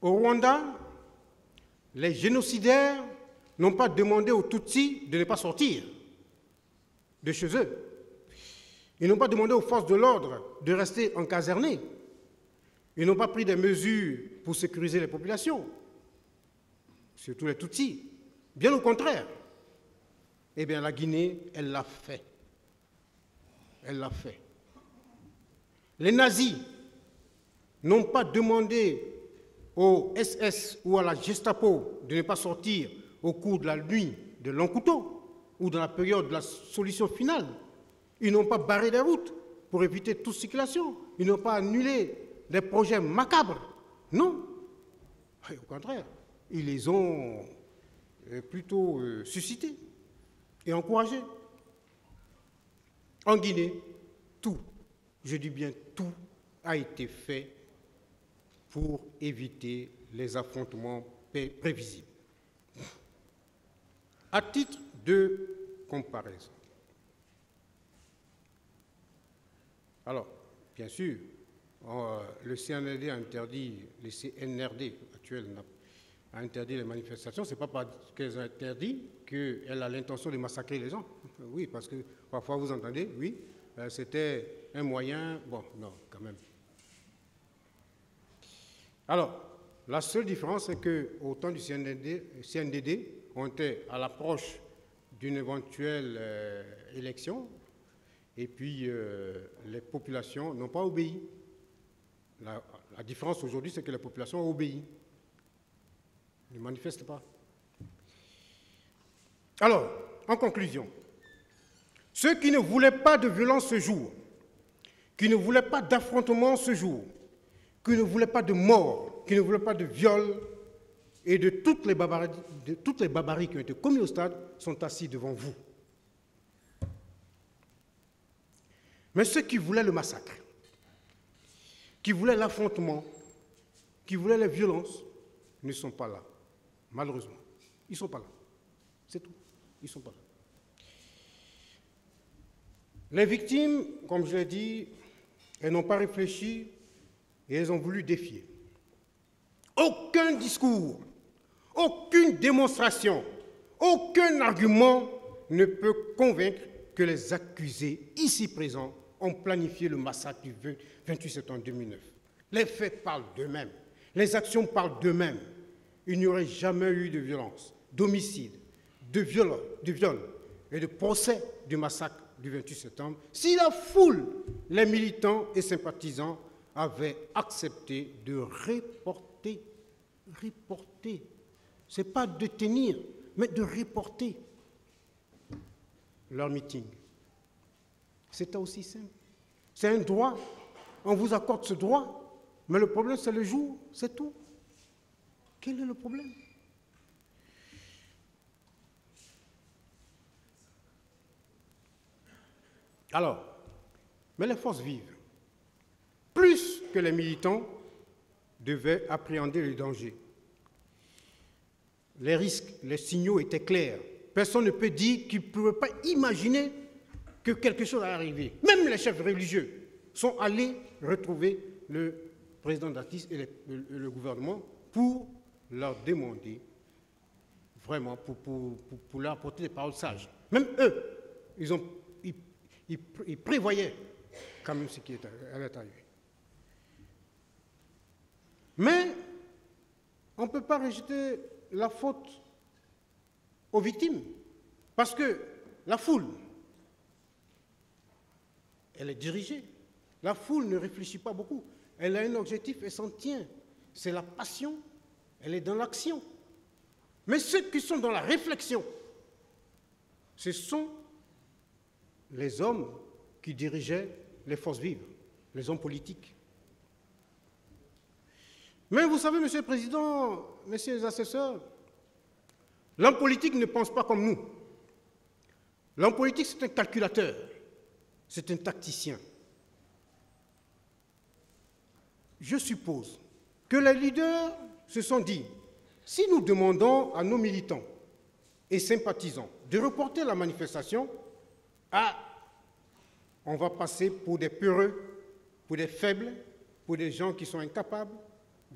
Au Rwanda, les génocidaires n'ont pas demandé aux Tutsis de ne pas sortir de chez eux. Ils n'ont pas demandé aux forces de l'ordre de rester encasernés. Ils n'ont pas pris des mesures pour sécuriser les populations, surtout les Tutsis. Bien au contraire. Eh bien, la Guinée, elle l'a fait. Elle l'a fait. Les nazis n'ont pas demandé au SS ou à la Gestapo de ne pas sortir au cours de la nuit de long couteau ou dans la période de la solution finale. Ils n'ont pas barré des routes pour éviter toute circulation. Ils n'ont pas annulé des projets macabres. Non. Au contraire, ils les ont plutôt suscités et encouragés. En Guinée, tout, je dis bien tout, a été fait pour éviter les affrontements prévisibles. À titre de comparaison, alors, bien sûr, le CNRD a interdit, le CNRD actuel a interdit les manifestations. Ce n'est pas parce qu'elles ont interdit qu'elle a l'intention de massacrer les gens. Oui, parce que parfois vous entendez, oui, c'était un moyen, bon, non, quand même. Alors, la seule différence, c'est qu'au temps du CNDD, on était à l'approche d'une éventuelle élection, et puis les populations n'ont pas obéi. La différence aujourd'hui, c'est que les populations ont obéi. Ne manifestent pas. Alors, en conclusion, ceux qui ne voulaient pas de violence ce jour, qui ne voulaient pas d'affrontement ce jour, qui ne voulaient pas de mort, qui ne voulaient pas de viol et de toutes les barbaries qui ont été commises au stade, sont assis devant vous. Mais ceux qui voulaient le massacre, qui voulaient l'affrontement, qui voulaient les violences, ne sont pas là, malheureusement. Ils ne sont pas là. C'est tout. Ils ne sont pas là. Les victimes, comme je l'ai dit, elles n'ont pas réfléchi et elles ont voulu défier. Aucun discours, aucune démonstration, aucun argument ne peut convaincre que les accusés ici présents ont planifié le massacre du 28 septembre 2009. Les faits parlent d'eux-mêmes, les actions parlent d'eux-mêmes. Il n'y aurait jamais eu de violence, d'homicide, de viol et de procès du massacre du 28 septembre si la foule, les militants et sympathisants avaient accepté de reporter. Ce n'est pas de tenir, mais de reporter leur meeting. C'est aussi simple. C'est un droit. On vous accorde ce droit, mais le problème, c'est le jour, c'est tout. Quel est le problème? Alors, mais les forces vives, plus que les militants, devaient appréhender le danger. Les risques, les signaux étaient clairs. Personne ne peut dire qu'il ne pouvait pas imaginer que quelque chose allait arriver. Même les chefs religieux sont allés retrouver le président d'Artis et le gouvernement pour leur demander, vraiment, pour leur apporter des paroles sages. Même eux, ils prévoyaient quand même ce qui allait arriver. Mais on ne peut pas rejeter la faute aux victimes, parce que la foule, elle est dirigée. La foule ne réfléchit pas beaucoup. Elle a un objectif et s'en tient. C'est la passion. Elle est dans l'action. Mais ceux qui sont dans la réflexion, ce sont les hommes qui dirigeaient les forces vives, les hommes politiques. Mais vous savez, Monsieur le Président, Messieurs les assesseurs, l'homme politique ne pense pas comme nous. L'homme politique, c'est un calculateur, c'est un tacticien. Je suppose que les leaders se sont dit, si nous demandons à nos militants et sympathisants de reporter la manifestation, on va passer pour des peureux, pour des faibles, pour des gens qui sont incapables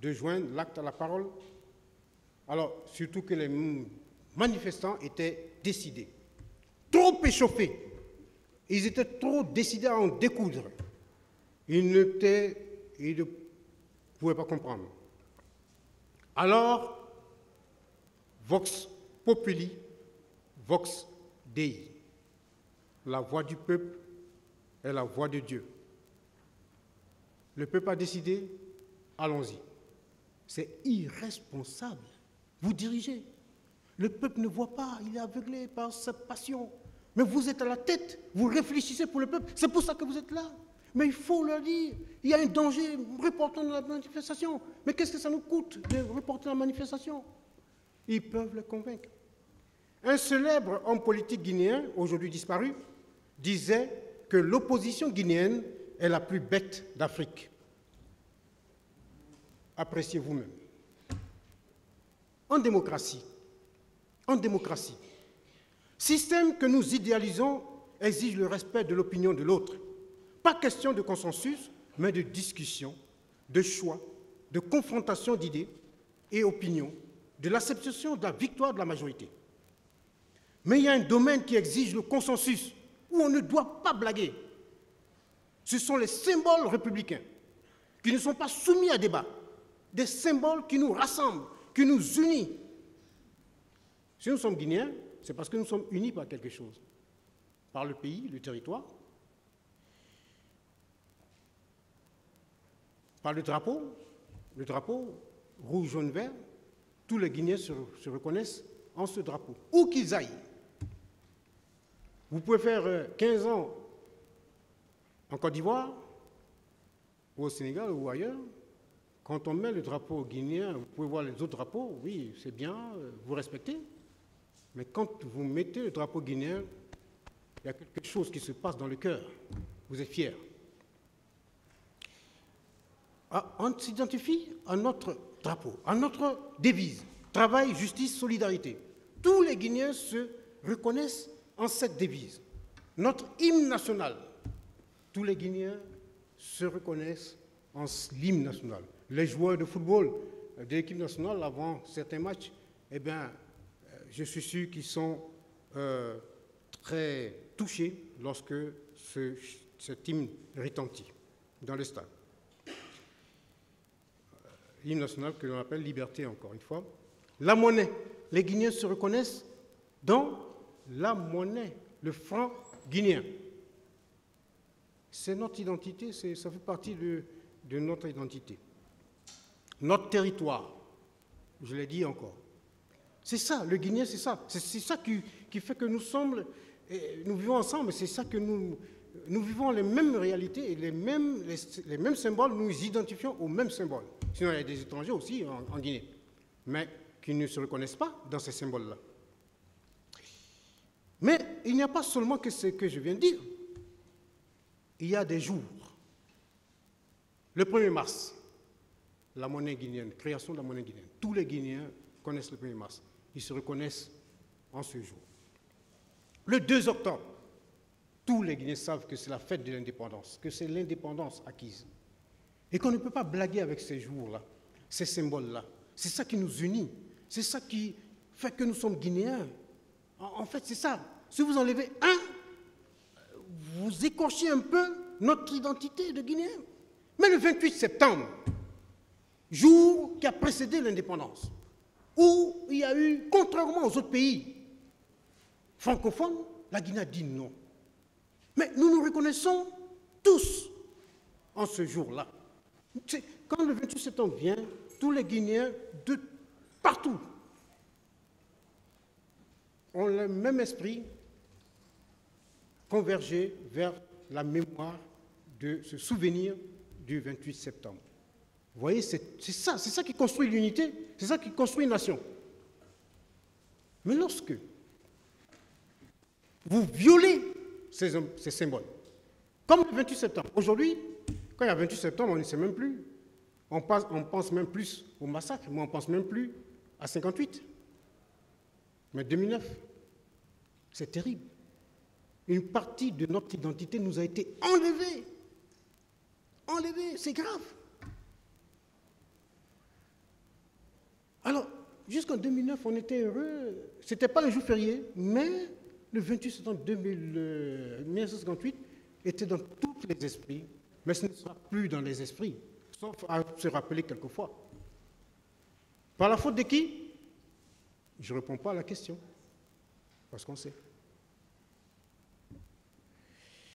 de joindre l'acte à la parole. Alors, surtout que les manifestants étaient décidés, trop échauffés. Ils étaient trop décidés à en découdre. Ils ne pouvaient pas comprendre. Alors, Vox Populi, Vox Dei. La voix du peuple est la voix de Dieu. Le peuple a décidé, allons-y. C'est irresponsable. Vous dirigez. Le peuple ne voit pas, il est aveuglé par sa passion. Mais vous êtes à la tête, vous réfléchissez pour le peuple. C'est pour ça que vous êtes là. Mais il faut leur dire, il y a un danger, reportons la manifestation. Mais qu'est-ce que ça nous coûte de reporter la manifestation? Ils peuvent le convaincre. Un célèbre homme politique guinéen, aujourd'hui disparu, disait que l'opposition guinéenne est la plus bête d'Afrique. Appréciez vous-même. En démocratie, système que nous idéalisons exige le respect de l'opinion de l'autre. Pas question de consensus, mais de discussion, de choix, de confrontation d'idées et opinions, de l'acceptation de la victoire de la majorité. Mais il y a un domaine qui exige le consensus, où on ne doit pas blaguer. Ce sont les symboles républicains, qui ne sont pas soumis à débat, des symboles qui nous rassemblent, qui nous unissent. Si nous sommes Guinéens, c'est parce que nous sommes unis par quelque chose, par le pays, le territoire, par le drapeau rouge, jaune, vert. Tous les Guinéens se reconnaissent en ce drapeau, où qu'ils aillent. Vous pouvez faire 15 ans en Côte d'Ivoire, ou au Sénégal, ou ailleurs. Quand on met le drapeau guinéen, vous pouvez voir les autres drapeaux, oui, c'est bien, vous respectez. Mais quand vous mettez le drapeau guinéen, il y a quelque chose qui se passe dans le cœur. Vous êtes fiers. On s'identifie à notre drapeau, à notre devise. Travail, justice, solidarité. Tous les Guinéens se reconnaissent en cette devise. Notre hymne national. Tous les Guinéens se reconnaissent en l'hymne national. Les joueurs de football de l'équipe nationale, avant certains matchs, eh bien, je suis sûr qu'ils sont très touchés lorsque cet hymne retentit dans le stade. L'hymne national que l'on appelle liberté, encore une fois. La monnaie. Les Guinéens se reconnaissent dans la monnaie, le franc guinéen. C'est notre identité, ça fait partie de notre identité. Notre territoire, je l'ai dit encore. C'est ça, le Guinéen, c'est ça. C'est ça qui fait que nous vivons ensemble, c'est ça que nous vivons les mêmes réalités et les mêmes symboles, nous identifions aux mêmes symboles. Sinon, il y a des étrangers aussi en Guinée, mais qui ne se reconnaissent pas dans ces symboles-là. Mais il n'y a pas seulement que ce que je viens de dire. Il y a des jours. Le 1er mars, la monnaie guinéenne, création de la monnaie guinéenne. Tous les Guinéens connaissent le 1er mars. Ils se reconnaissent en ce jour. Le 2 octobre, tous les Guinéens savent que c'est la fête de l'indépendance, que c'est l'indépendance acquise. Et qu'on ne peut pas blaguer avec ces jours-là, ces symboles-là. C'est ça qui nous unit. C'est ça qui fait que nous sommes Guinéens. En fait, c'est ça. Si vous enlevez un, vous écorchez un peu notre identité de Guinéens. Mais le 28 septembre, jour qui a précédé l'indépendance, où il y a eu, contrairement aux autres pays francophones, la Guinée a dit non. Mais nous nous reconnaissons tous en ce jour-là. Quand le 28 septembre vient, tous les Guinéens de partout ont le même esprit convergé vers la mémoire de ce souvenir du 28 septembre. Vous voyez, c'est ça qui construit l'unité, c'est ça qui construit une nation. Mais lorsque vous violez ces symboles, comme le 28 septembre, aujourd'hui, quand il y a 28 septembre, on ne sait même plus, on pense même plus au massacre, mais on ne pense même plus à 58. Mais 2009, c'est terrible. Une partie de notre identité nous a été enlevée. Enlevée, c'est grave. Jusqu'en 2009, on était heureux. Ce n'était pas un jour férié, mais le 28 septembre 1958 était dans tous les esprits, mais ce ne sera plus dans les esprits, sauf à se rappeler quelquefois. Par la faute de qui? Je ne réponds pas à la question, parce qu'on sait.